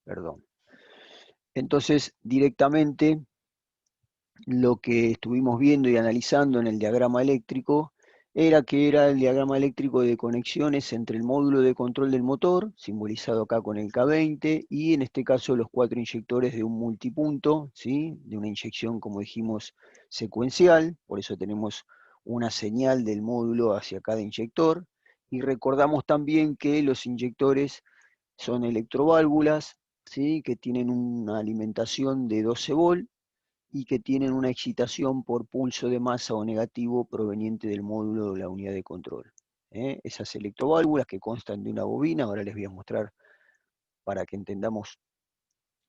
Perdón. Entonces, directamente lo que estuvimos viendo y analizando en el diagrama eléctrico era que era el diagrama eléctrico de conexiones entre el módulo de control del motor, simbolizado acá con el K20, y en este caso los 4 inyectores de un multipunto, ¿sí? De una inyección, como dijimos, secuencial, por eso tenemos una señal del módulo hacia cada inyector, y recordamos también que los inyectores son electroválvulas, ¿sí? Que tienen una alimentación de 12 volt, y que tienen una excitación por pulso de masa o negativo proveniente del módulo de la unidad de control. Esas electroválvulas que constan de una bobina, ahora les voy a mostrar para que entendamos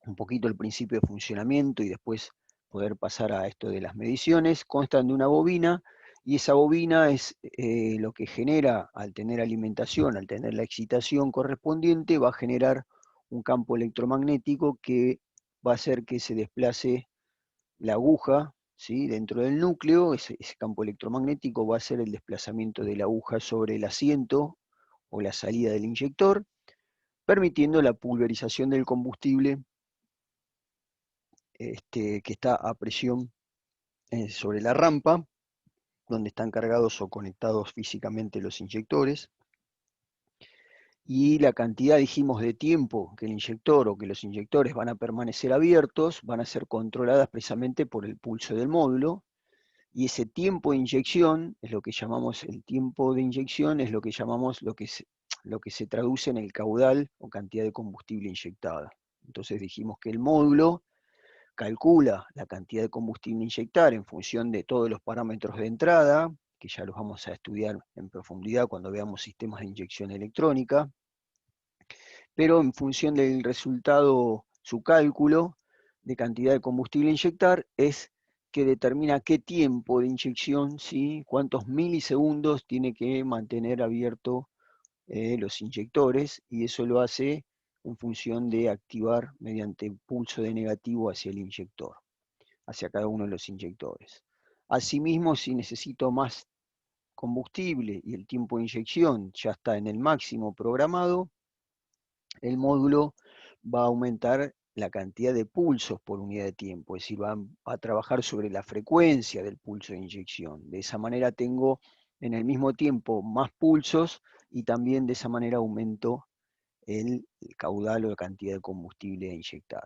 un poquito el principio de funcionamiento y después poder pasar a esto de las mediciones, constan de una bobina y esa bobina es lo que genera al tener alimentación, al tener la excitación correspondiente, va a generar un campo electromagnético que va a hacer que se desplace la aguja, ¿sí? Dentro del núcleo, ese campo electromagnético va a ser el desplazamiento de la aguja sobre el asiento o la salida del inyector, permitiendo la pulverización del combustible que está a presión sobre la rampa, donde están cargados o conectados físicamente los inyectores. Y la cantidad, dijimos, de tiempo que el inyector o que los inyectores van a permanecer abiertos van a ser controladas precisamente por el pulso del módulo. Y ese tiempo de inyección es lo que llamamos el tiempo de inyección, es lo que llamamos lo que se traduce en el caudal o cantidad de combustible inyectada. Entonces dijimos que el módulo calcula la cantidad de combustible a inyectar en función de todos los parámetros de entrada, que ya los vamos a estudiar en profundidad cuando veamos sistemas de inyección electrónica, pero en función del resultado, su cálculo de cantidad de combustible a inyectar es que determina qué tiempo de inyección, ¿sí? Cuántos milisegundos tiene que mantener abierto los inyectores, y eso lo hace en función de activar mediante pulso de negativo hacia el inyector, hacia cada uno de los inyectores. Asimismo, si necesito más combustible y el tiempo de inyección ya está en el máximo programado, el módulo va a aumentar la cantidad de pulsos por unidad de tiempo, es decir, va a trabajar sobre la frecuencia del pulso de inyección. De esa manera tengo en el mismo tiempo más pulsos y también de esa manera aumento el caudal o la cantidad de combustible a inyectar.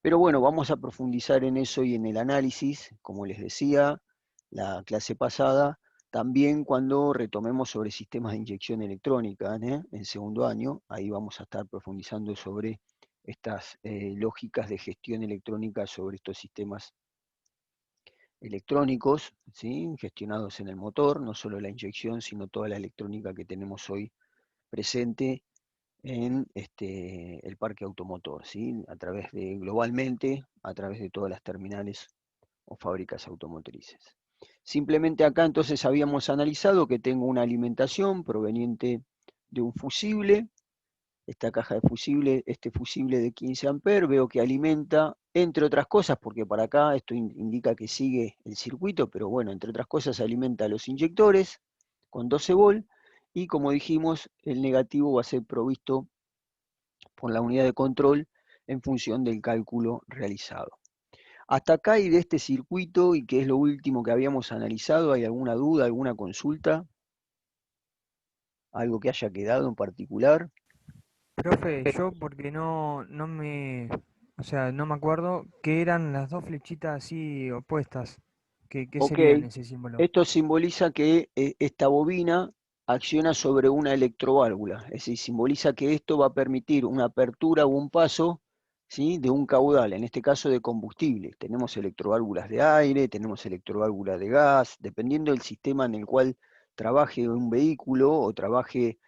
Pero bueno, vamos a profundizar en eso y en el análisis, como les decía la clase pasada, también cuando retomemos sobre sistemas de inyección electrónica, en segundo año, ahí vamos a estar profundizando sobre estas lógicas de gestión electrónica sobre estos sistemas electrónicos, ¿sí? Gestionados en el motor, no solo la inyección, sino toda la electrónica que tenemos hoy presente en el parque automotor, ¿sí? A través de, globalmente, a través de todas las terminales o fábricas automotrices. Simplemente acá entonces habíamos analizado que tengo una alimentación proveniente de un fusible, esta caja de fusible, este fusible de 15 amperes, veo que alimenta, entre otras cosas, porque para acá esto indica que sigue el circuito, pero bueno, entre otras cosas alimenta los inyectores con 12 volt, y como dijimos, el negativo va a ser provisto por la unidad de control en función del cálculo realizado. Hasta acá y de este circuito, y que es lo último que habíamos analizado, ¿hay alguna duda, alguna consulta? ¿Algo que haya quedado en particular? Profe, yo porque o sea, no me acuerdo qué eran las dos flechitas así opuestas. ¿Qué Ok, serían ese símbolo? esto simboliza que esta bobina acciona sobre una electroválvula, es decir, simboliza que esto va a permitir una apertura o un paso, ¿sí? De un caudal, en este caso de combustible. Tenemos electroválvulas de aire, tenemos electroválvulas de gas, dependiendo del sistema en el cual trabaje un vehículo o trabaje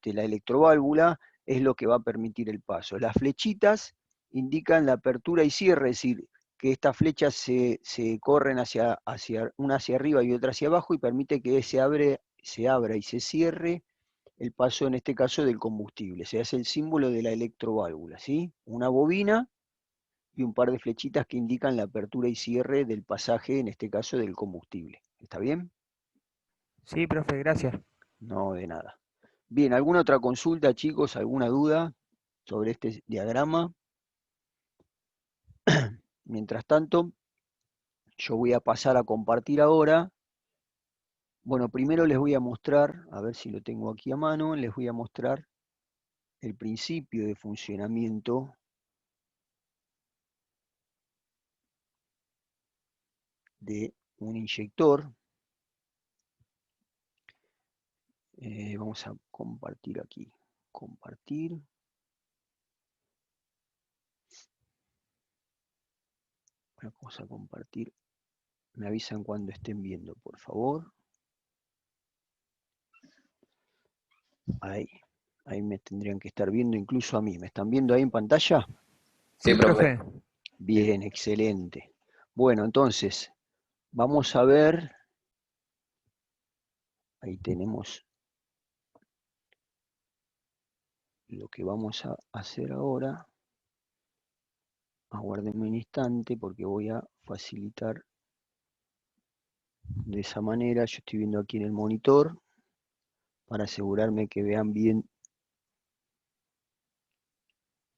la electroválvula, es lo que va a permitir el paso. Las flechitas indican la apertura y cierre, es decir, que estas flechas se corren una hacia arriba y otra hacia abajo y permite que se abra y se cierre el paso, en este caso, del combustible. Se hace el símbolo de la electroválvula, ¿sí? Una bobina y un par de flechitas que indican la apertura y cierre del pasaje, en este caso, del combustible. ¿Está bien? Sí, profe, gracias. No, de nada. Bien, ¿alguna otra consulta, chicos? ¿Alguna duda sobre este diagrama? Mientras tanto, yo voy a pasar a compartir ahora. Bueno, primero les voy a mostrar, a ver si lo tengo aquí a mano, les voy a mostrar el principio de funcionamiento de un inyector. Vamos a compartir aquí. Compartir. Vamos a compartir. Me avisan cuando estén viendo, por favor. Ahí me tendrían que estar viendo incluso a mí. ¿Me están viendo ahí en pantalla? Sí, profe. Bien, excelente. Bueno, entonces, vamos a ver. Ahí tenemos lo que vamos a hacer ahora. Aguárdenme un instante porque voy a facilitar de esa manera. Yo estoy viendo aquí en el monitor para asegurarme que vean bien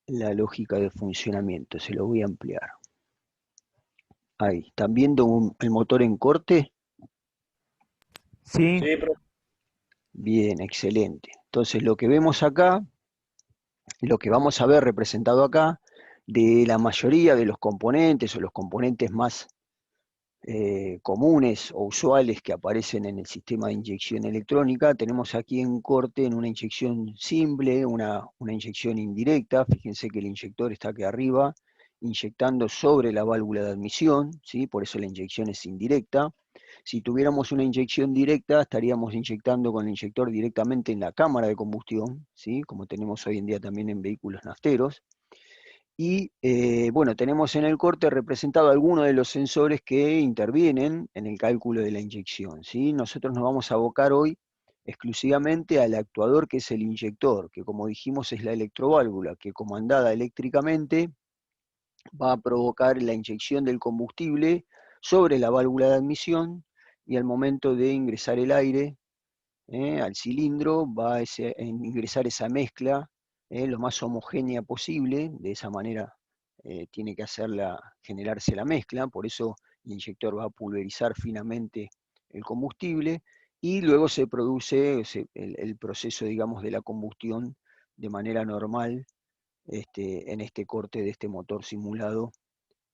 la lógica de funcionamiento. Se lo voy a ampliar. Ahí, ¿están viendo el motor en corte? Sí, Bien, excelente. Entonces lo que vemos acá, lo que vamos a ver representado acá, de la mayoría de los componentes o los componentes más comunes o usuales que aparecen en el sistema de inyección electrónica, tenemos aquí en corte en una inyección simple, una inyección indirecta. Fíjense que el inyector está aquí arriba, inyectando sobre la válvula de admisión, ¿sí? Por eso la inyección es indirecta. Si tuviéramos una inyección directa, estaríamos inyectando con el inyector directamente en la cámara de combustión, ¿sí? Como tenemos hoy en día también en vehículos nafteros. Y bueno, tenemos en el corte representado algunos de los sensores que intervienen en el cálculo de la inyección, ¿sí? Nosotros nos vamos a abocar hoy exclusivamente al actuador que es el inyector, que como dijimos es la electroválvula, que comandada eléctricamente va a provocar la inyección del combustible sobre la válvula de admisión y al momento de ingresar el aire al cilindro va a ingresar esa mezcla lo más homogénea posible. De esa manera tiene que generarse la mezcla, por eso el inyector va a pulverizar finamente el combustible y luego se produce el proceso, digamos, de la combustión de manera normal en este corte de este motor simulado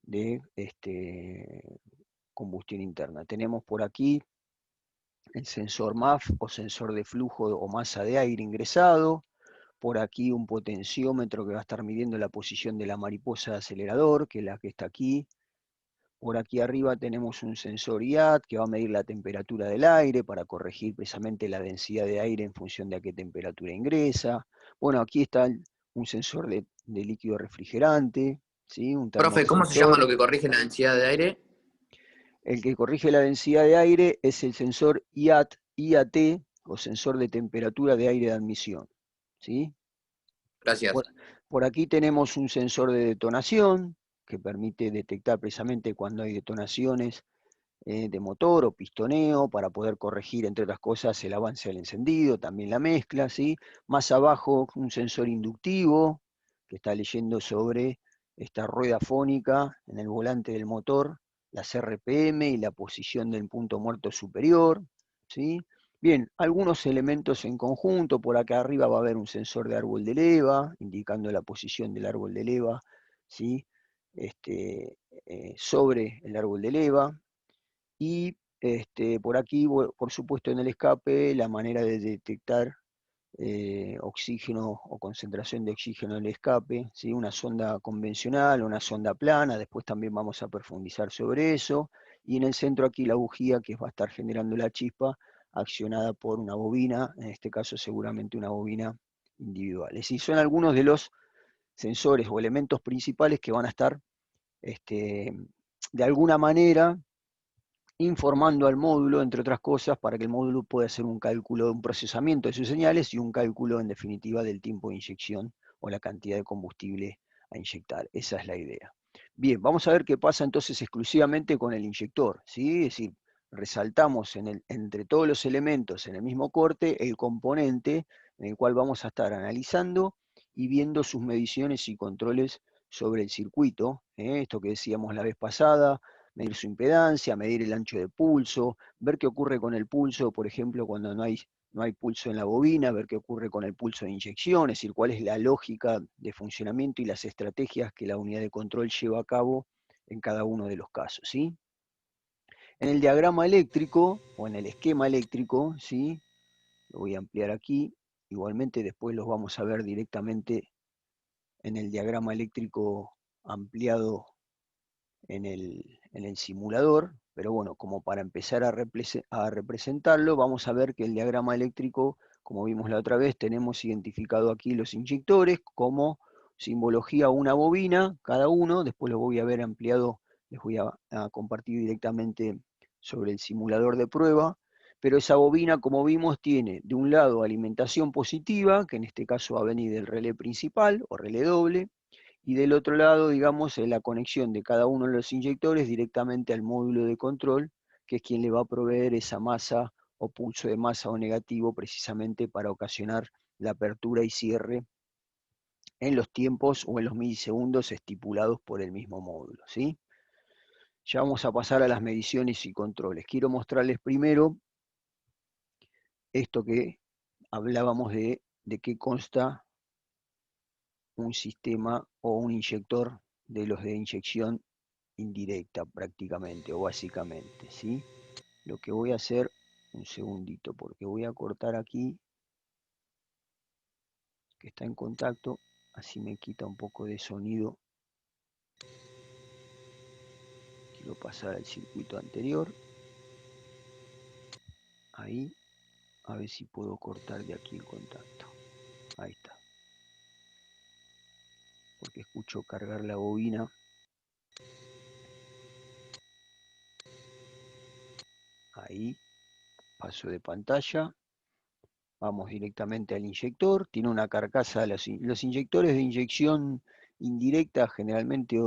de combustión interna. Tenemos por aquí el sensor MAF o sensor de flujo o masa de aire ingresado, por aquí un potenciómetro que va a estar midiendo la posición de la mariposa de acelerador, que es la que está aquí. Por aquí arriba tenemos un sensor IAT que va a medir la temperatura del aire para corregir precisamente la densidad de aire en función de a qué temperatura ingresa. Bueno, aquí está un sensor de líquido refrigerante, ¿sí? Un Profe, ¿cómo se llama termosensor. lo que corrige la densidad de aire? El que corrige la densidad de aire es el sensor IAT o sensor de temperatura de aire de admisión, ¿sí? Gracias. Por aquí tenemos un sensor de detonación que permite detectar precisamente cuando hay detonaciones de motor o pistoneo para poder corregir, entre otras cosas, el avance del encendido, también la mezcla, ¿sí? Más abajo un sensor inductivo que está leyendo sobre esta rueda fónica en el volante del motor, las RPM y la posición del punto muerto superior, ¿sí? Bien, algunos elementos en conjunto, por acá arriba va a haber un sensor de árbol de leva, indicando la posición del árbol de leva, ¿sí? Sobre el árbol de leva, y por aquí, por supuesto, en el escape, la manera de detectar oxígeno o concentración de oxígeno en el escape, ¿sí? Una sonda convencional, una sonda plana, después también vamos a profundizar sobre eso, y en el centro aquí la bujía que va a estar generando la chispa accionada por una bobina, en este caso seguramente una bobina individual. Es decir, son algunos de los sensores o elementos principales que van a estar de alguna manera informando al módulo, entre otras cosas, para que el módulo pueda hacer un cálculo, un procesamiento de sus señales y un cálculo, en definitiva, del tiempo de inyección o la cantidad de combustible a inyectar. Esa es la idea. Bien, vamos a ver qué pasa entonces exclusivamente con el inyector, ¿sí? Es decir, resaltamos entre todos los elementos en el mismo corte el componente en el cual vamos a estar analizando y viendo sus mediciones y controles sobre el circuito, esto que decíamos la vez pasada, medir su impedancia, medir el ancho de pulso, ver qué ocurre con el pulso, por ejemplo, cuando no hay pulso en la bobina, ver qué ocurre con el pulso de inyección, es decir, cuál es la lógica de funcionamiento y las estrategias que la unidad de control lleva a cabo en cada uno de los casos, ¿sí? En el diagrama eléctrico, o en el esquema eléctrico, ¿sí? Lo voy a ampliar aquí, igualmente después los vamos a ver directamente en el diagrama eléctrico ampliado en el simulador, pero bueno, como para empezar a representarlo, vamos a ver que el diagrama eléctrico, como vimos la otra vez, tenemos identificado aquí los inyectores como simbología una bobina, cada uno, después lo voy a ver ampliado, les voy a compartir directamente sobre el simulador de prueba, pero esa bobina, como vimos, tiene de un lado alimentación positiva, que en este caso va a venir del relé principal o relé doble, y del otro lado, digamos, la conexión de cada uno de los inyectores directamente al módulo de control, que es quien le va a proveer esa masa o pulso de masa o negativo precisamente para ocasionar la apertura y cierre en los tiempos o en los milisegundos estipulados por el mismo módulo, ¿sí? Ya vamos a pasar a las mediciones y controles. Quiero mostrarles primero esto que hablábamos de qué consta un sistema o un inyector de los de inyección indirecta prácticamente o básicamente, ¿sí? Lo que voy a hacer, un segundito, porque voy a cortar aquí, que está en contacto, así me quita un poco de sonido. Quiero pasar al circuito anterior. Ahí, a ver si puedo cortar de aquí el contacto. Ahí está. Porque escucho cargar la bobina. Ahí, paso de pantalla. Vamos directamente al inyector. Tiene una carcasa. Los inyectores de inyección indirecta generalmente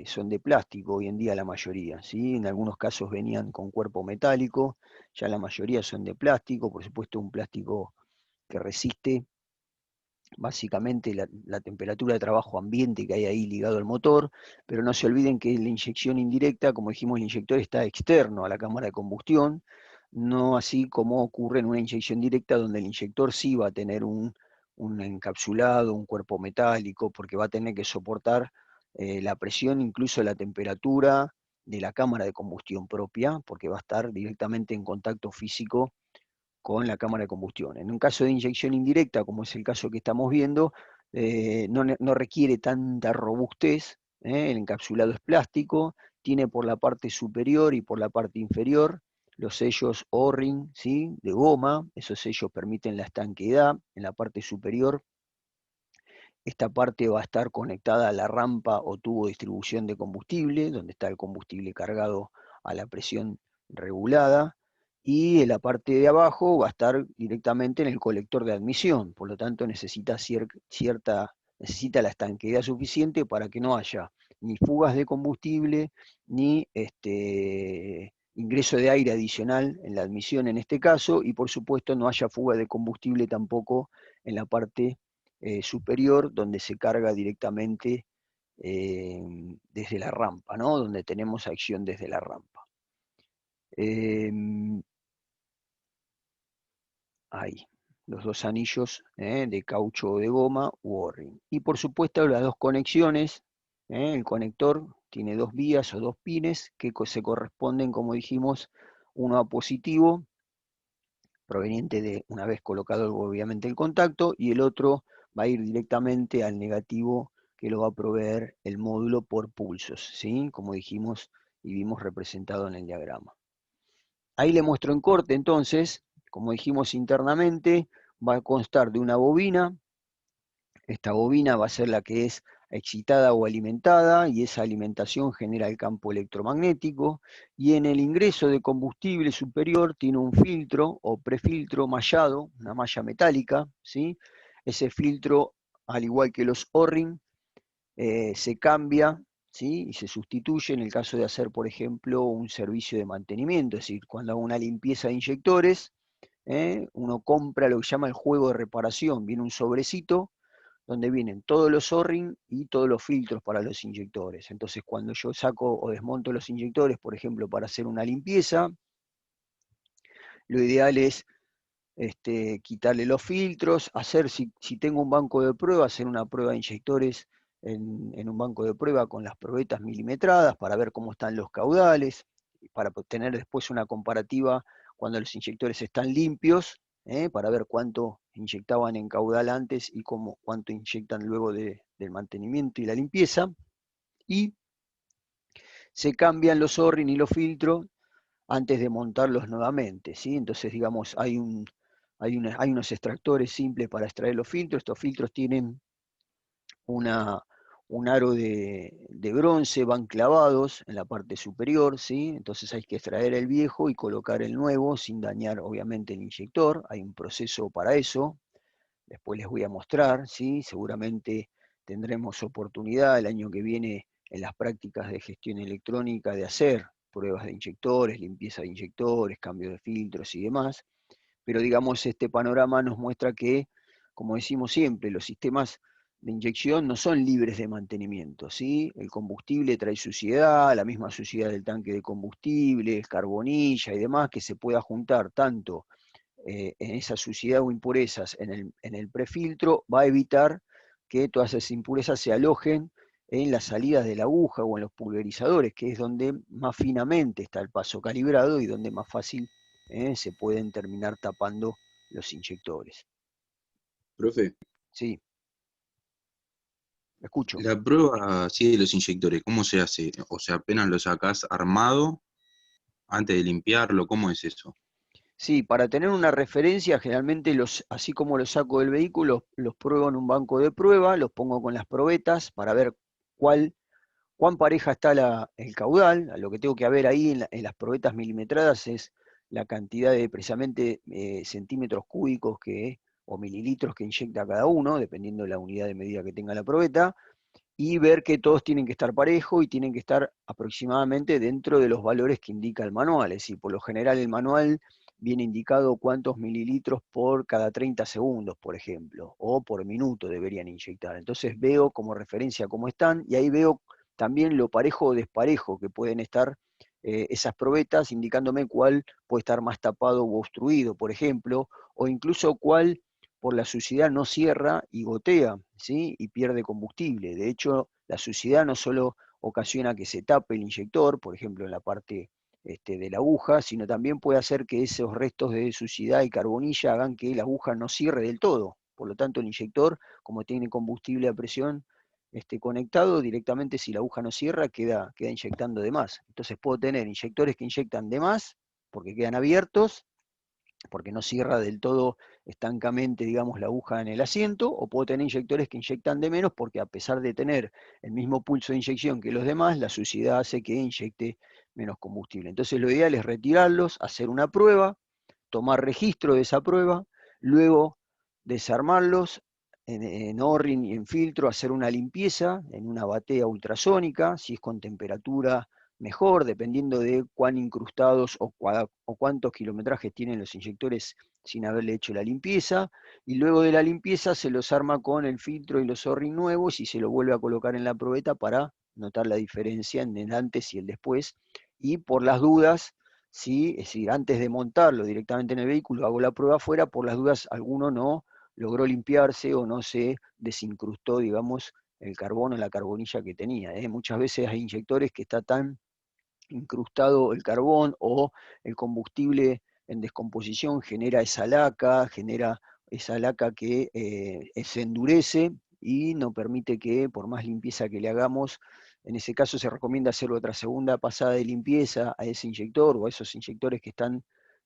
son de plástico, hoy en día la mayoría, ¿sí? En algunos casos venían con cuerpo metálico, ya la mayoría son de plástico, por supuesto un plástico que resiste básicamente la temperatura de trabajo ambiente que hay ahí ligado al motor, pero no se olviden que la inyección indirecta, como dijimos, el inyector está externo a la cámara de combustión, no así como ocurre en una inyección directa donde el inyector sí va a tener un encapsulado, un cuerpo metálico, porque va a tener que soportar la presión, incluso la temperatura de la cámara de combustión propia, porque va a estar directamente en contacto físico con la cámara de combustión. En un caso de inyección indirecta, como es el caso que estamos viendo, no requiere tanta robustez, el encapsulado es plástico, tiene por la parte superior y por la parte inferior los sellos O-ring, ¿sí? De goma, esos sellos permiten la estanqueidad en la parte superior. Esta parte va a estar conectada a la rampa o tubo de distribución de combustible, donde está el combustible cargado a la presión regulada, y en la parte de abajo va a estar directamente en el colector de admisión, por lo tanto necesita la estanqueidad suficiente para que no haya ni fugas de combustible, ni ingreso de aire adicional en la admisión en este caso, y por supuesto no haya fuga de combustible tampoco en la parte superior, donde se carga directamente desde la rampa, ¿no? Donde tenemos acción desde la rampa. Ahí, los dos anillos de caucho o de goma u O-ring. Y por supuesto las dos conexiones, el conector tiene dos vías o dos pines que se corresponden, como dijimos, uno a positivo, proveniente de una vez colocado obviamente el contacto, y el otro va a ir directamente al negativo que lo va a proveer el módulo por pulsos, ¿sí? Como dijimos y vimos representado en el diagrama. Ahí le muestro en corte entonces, como dijimos internamente, va a constar de una bobina. Esta bobina va a ser la que es excitada o alimentada, y esa alimentación genera el campo electromagnético, y en el ingreso de combustible superior tiene un filtro o prefiltro mallado, una malla metálica, ¿sí? Ese filtro, al igual que los O-ring, se cambia, ¿sí? Y se sustituye en el caso de hacer, por ejemplo, un servicio de mantenimiento, es decir, cuando hago una limpieza de inyectores, uno compra lo que se llama el juego de reparación, viene un sobrecito, donde vienen todos los O-ring y todos los filtros para los inyectores. Entonces, cuando yo saco o desmonto los inyectores, por ejemplo, para hacer una limpieza, lo ideal es quitarle los filtros, hacer, si tengo un banco de prueba, hacer una prueba de inyectores en un banco de prueba con las probetas milimetradas para ver cómo están los caudales, para tener después una comparativa cuando los inyectores están limpios, para ver cuánto inyectaban en caudal antes y cuánto inyectan luego del mantenimiento y la limpieza. Y se cambian los O-ring y los filtros antes de montarlos nuevamente, ¿sí? Entonces, digamos, hay unos extractores simples para extraer los filtros. Estos filtros tienen un aro de bronce, van clavados en la parte superior, ¿sí? Entonces hay que extraer el viejo y colocar el nuevo sin dañar, obviamente, el inyector. Hay un proceso para eso. Después les voy a mostrar, ¿sí? Seguramente tendremos oportunidad el año que viene en las prácticas de gestión electrónica de hacer pruebas de inyectores, limpieza de inyectores, cambio de filtros y demás. Pero digamos, este panorama nos muestra que, como decimos siempre, los sistemas de inyección no son libres de mantenimiento, ¿sí? El combustible trae suciedad, la misma suciedad del tanque de combustible, carbonilla y demás, que se pueda juntar tanto en esa suciedad o impurezas en el prefiltro, va a evitar que todas esas impurezas se alojen en las salidas de la aguja o en los pulverizadores, que es donde más finamente está el paso calibrado y donde más fácil se pueden terminar tapando los inyectores. Profe, Sí, escucho. la prueba así de los inyectores, ¿cómo se hace? O sea, apenas lo sacás armado, antes de limpiarlo, ¿cómo es eso? Sí, para tener una referencia, generalmente así como los saco del vehículo, los pruebo en un banco de prueba, los pongo con las probetas para ver cuán pareja está el caudal. Lo que tengo que ver ahí en las probetas milimetradas es la cantidad de precisamente centímetros cúbicos o mililitros que inyecta cada uno, dependiendo de la unidad de medida que tenga la probeta, y ver que todos tienen que estar parejos y tienen que estar aproximadamente dentro de los valores que indica el manual. Es decir, por lo general el manual viene indicado cuántos mililitros por cada 30 segundos, por ejemplo, o por minuto deberían inyectar. Entonces veo como referencia cómo están, y ahí veo también lo parejo o desparejo que pueden estar esas probetas, indicándome cuál puede estar más tapado o obstruido, por ejemplo, o incluso cuál por la suciedad no cierra y gotea, ¿sí? Y pierde combustible. De hecho, la suciedad no solo ocasiona que se tape el inyector, por ejemplo, en la parte de la aguja, sino también puede hacer que esos restos de suciedad y carbonilla hagan que la aguja no cierre del todo. Por lo tanto, el inyector, como tiene combustible a presión conectado, directamente si la aguja no cierra, queda inyectando de más. Entonces puedo tener inyectores que inyectan de más, porque quedan abiertos, porque no cierra del todo estancamente, digamos, la aguja en el asiento, o puedo tener inyectores que inyectan de menos, porque a pesar de tener el mismo pulso de inyección que los demás, la suciedad hace que inyecte menos combustible. Entonces lo ideal es retirarlos, hacer una prueba, tomar registro de esa prueba, luego desarmarlos en O-ring y en filtro, hacer una limpieza en una batea ultrasónica, si es con temperatura mejor, dependiendo de cuán incrustados o cuántos kilometrajes tienen los inyectores sin haberle hecho la limpieza, y luego de la limpieza se los arma con el filtro y los O-ring nuevos y se lo vuelve a colocar en la probeta para notar la diferencia en el antes y el después, y por las dudas, ¿sí? Es decir, antes de montarlo directamente en el vehículo, hago la prueba afuera, por las dudas alguno no logró limpiarse o no se desincrustó, digamos, el carbón o la carbonilla que tenía. Muchas veces hay inyectores que está tan incrustado el carbón o el combustible en descomposición genera esa laca que se endurece y no permite que, por más limpieza que le hagamos, en ese caso se recomienda hacer otra segunda pasada de limpieza a ese inyector o a esos inyectores que están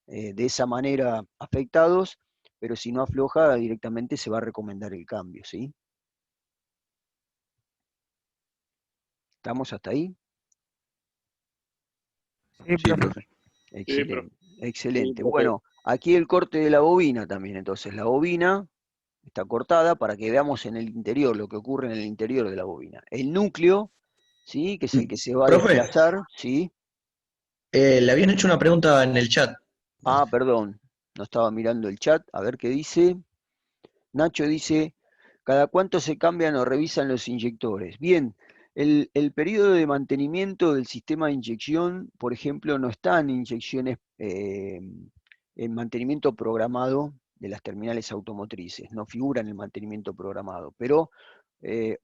de esa manera afectados, pero si no afloja, directamente se va a recomendar el cambio, ¿sí? ¿Estamos hasta ahí? Sí, Sí, profe. profe. Excelente, excelente. profe. Bueno, aquí el corte de la bobina también, entonces la bobina está cortada para que veamos en el interior lo que ocurre en el interior de la bobina. El núcleo, ¿sí? Que es el que se va a Profe, desplazar, ¿sí? le habían hecho una pregunta en el chat. Perdón, no estaba mirando el chat, a ver qué dice. Nacho dice, ¿Cada cuánto se cambian o revisan los inyectores? Bien, el periodo de mantenimiento del sistema de inyección, por ejemplo, no está en inyecciones en mantenimiento programado de las terminales automotrices, no figura en el mantenimiento programado, pero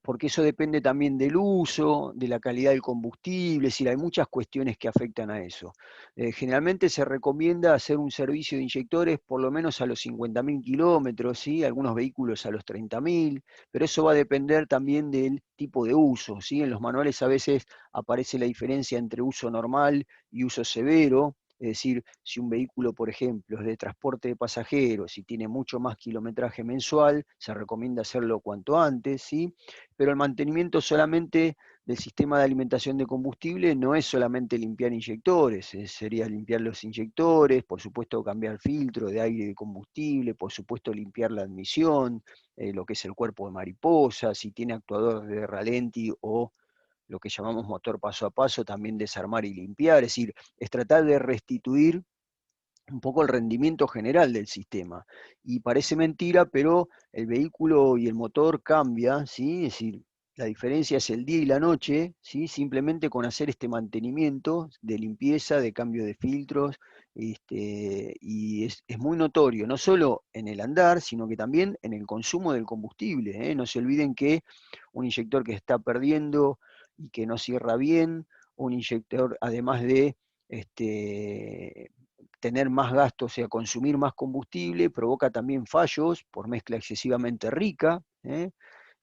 porque eso depende también del uso, de la calidad del combustible, es decir, hay muchas cuestiones que afectan a eso. Generalmente se recomienda hacer un servicio de inyectores por lo menos a los 50.000 kilómetros, ¿sí? Algunos vehículos a los 30.000, pero eso va a depender también del tipo de uso, ¿sí? En los manuales a veces aparece la diferencia entre uso normal y uso severo. Es decir, si un vehículo, por ejemplo, es de transporte de pasajeros y tiene mucho más kilometraje mensual, se recomienda hacerlo cuanto antes, ¿sí? Pero el mantenimiento solamente del sistema de alimentación de combustible no es solamente limpiar inyectores, sería limpiar los inyectores, por supuesto cambiar filtro de aire y de combustible, por supuesto limpiar la admisión, lo que es el cuerpo de mariposa, si tiene actuador de ralenti o lo que llamamos motor paso a paso, también desarmar y limpiar, es decir, es tratar de restituir un poco el rendimiento general del sistema. Y parece mentira, pero el vehículo y el motor cambia, ¿sí? Es decir, la diferencia es el día y la noche, ¿sí? Simplemente con hacer este mantenimiento de limpieza, de cambio de filtros, y es muy notorio, no solo en el andar, sino que también en el consumo del combustible, ¿eh? No se olviden que un inyector que está perdiendo y que no cierra bien, un inyector además de tener más gastos, o sea, consumir más combustible, provoca también fallos por mezcla excesivamente rica, ¿eh?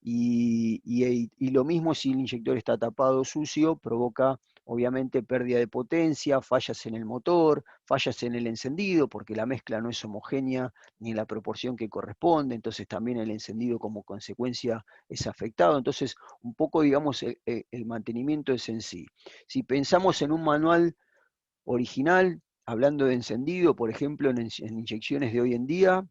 Y lo mismo si el inyector está tapado o sucio, provoca obviamente pérdida de potencia, fallas en el motor, fallas en el encendido, porque la mezcla no es homogénea ni en la proporción que corresponde, entonces también el encendido como consecuencia es afectado. Entonces, un poco, digamos, el mantenimiento es en sí. Si pensamos en un manual original, hablando de encendido, por ejemplo, en inyecciones de hoy en día,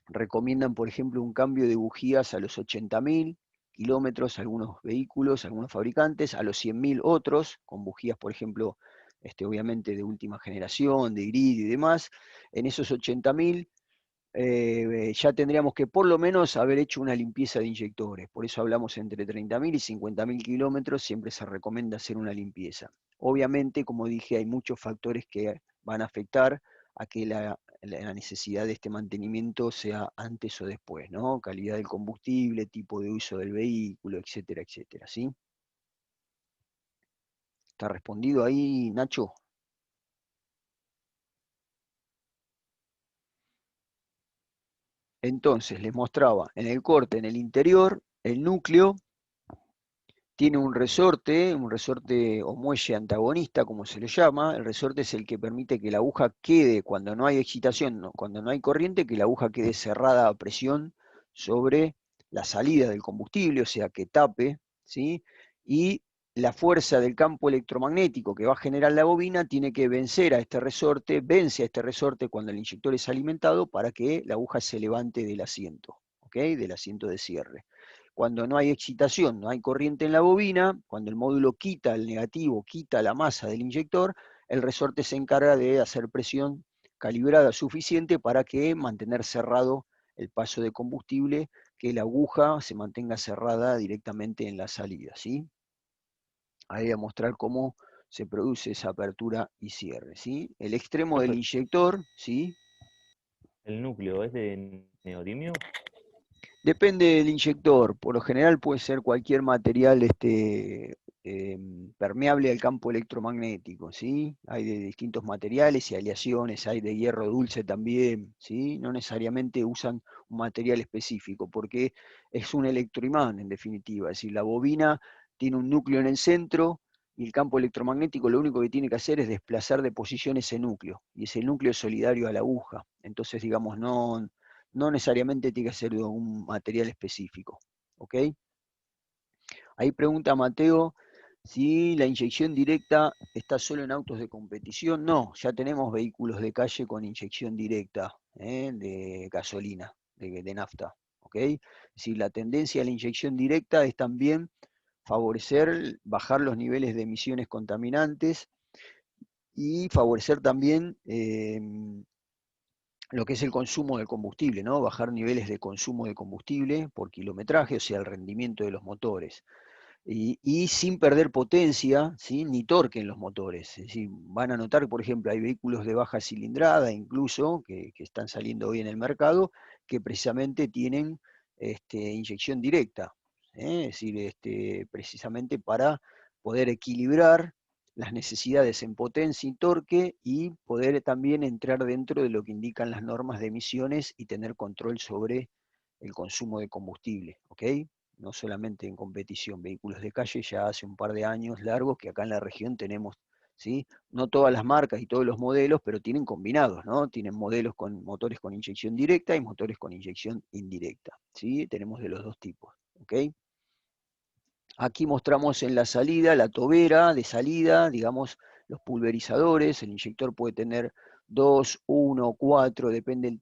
recomiendan, por ejemplo, un cambio de bujías a los 80.000 kilómetros, algunos vehículos, algunos fabricantes, a los 100.000 otros, con bujías, por ejemplo, obviamente de última generación, de iridio y demás. En esos 80.000 ya tendríamos que por lo menos haber hecho una limpieza de inyectores. Por eso hablamos entre 30.000 y 50.000 kilómetros, siempre se recomienda hacer una limpieza. Obviamente, como dije, hay muchos factores que van a afectar a que la necesidad de este mantenimiento sea antes o después, ¿no? Calidad del combustible, tipo de uso del vehículo, etcétera, etcétera, ¿sí? ¿Está respondido ahí, Nacho? Entonces, les mostraba en el corte, en el interior, el núcleo tiene un resorte o muelle antagonista, como se le llama. El resorte es el que permite que la aguja quede, cuando no hay excitación, cuando no hay corriente, que la aguja quede cerrada a presión sobre la salida del combustible, o sea, que tape, ¿sí? Y la fuerza del campo electromagnético que va a generar la bobina tiene que vencer a este resorte, vence a este resorte cuando el inyector es alimentado para que la aguja se levante del asiento, ¿ok? Del asiento de cierre. Cuando no hay excitación, no hay corriente en la bobina, cuando el módulo quita el negativo, quita la masa del inyector, el resorte se encarga de hacer presión calibrada suficiente para que mantener cerrado el paso de combustible, que la aguja se mantenga cerrada directamente en la salida, ¿sí? Ahí voy a mostrar cómo se produce esa apertura y cierre, ¿sí? El extremo del inyector, ¿sí? ¿El núcleo es de neodimio? Depende del inyector, por lo general puede ser cualquier material permeable al campo electromagnético, ¿sí? Hay de distintos materiales y aleaciones, hay de hierro dulce también, ¿sí? No necesariamente usan un material específico, porque es un electroimán en definitiva, es decir, la bobina tiene un núcleo en el centro y el campo electromagnético lo único que tiene que hacer es desplazar de posición ese núcleo, y ese núcleo es solidario a la aguja, entonces digamos no necesariamente tiene que ser de un material específico, ¿ok? Ahí pregunta Mateo si la inyección directa está solo en autos de competición. No, ya tenemos vehículos de calle con inyección directa de gasolina, de nafta, ¿ok? Si la tendencia a la inyección directa es también favorecer, bajar los niveles de emisiones contaminantes y favorecer también lo que es el consumo de combustible, ¿no? Bajar niveles de consumo de combustible por kilometraje, o sea, el rendimiento de los motores. Y sin perder potencia, ¿sí? Ni torque en los motores. Es decir, van a notar que, por ejemplo, hay vehículos de baja cilindrada, incluso, que están saliendo hoy en el mercado, que precisamente tienen inyección directa. Es decir, precisamente para poder equilibrar las necesidades en potencia y torque y poder también entrar dentro de lo que indican las normas de emisiones y tener control sobre el consumo de combustible, ¿ok? No solamente en competición, vehículos de calle ya hace un par de años largos que acá en la región tenemos, ¿sí? No todas las marcas y todos los modelos, pero tienen combinados, ¿no? Tienen modelos con motores con inyección directa y motores con inyección indirecta, ¿sí? Tenemos de los dos tipos, ¿ok? Aquí mostramos en la salida, la tobera de salida, digamos, los pulverizadores, el inyector puede tener 2, 1, 4, depende del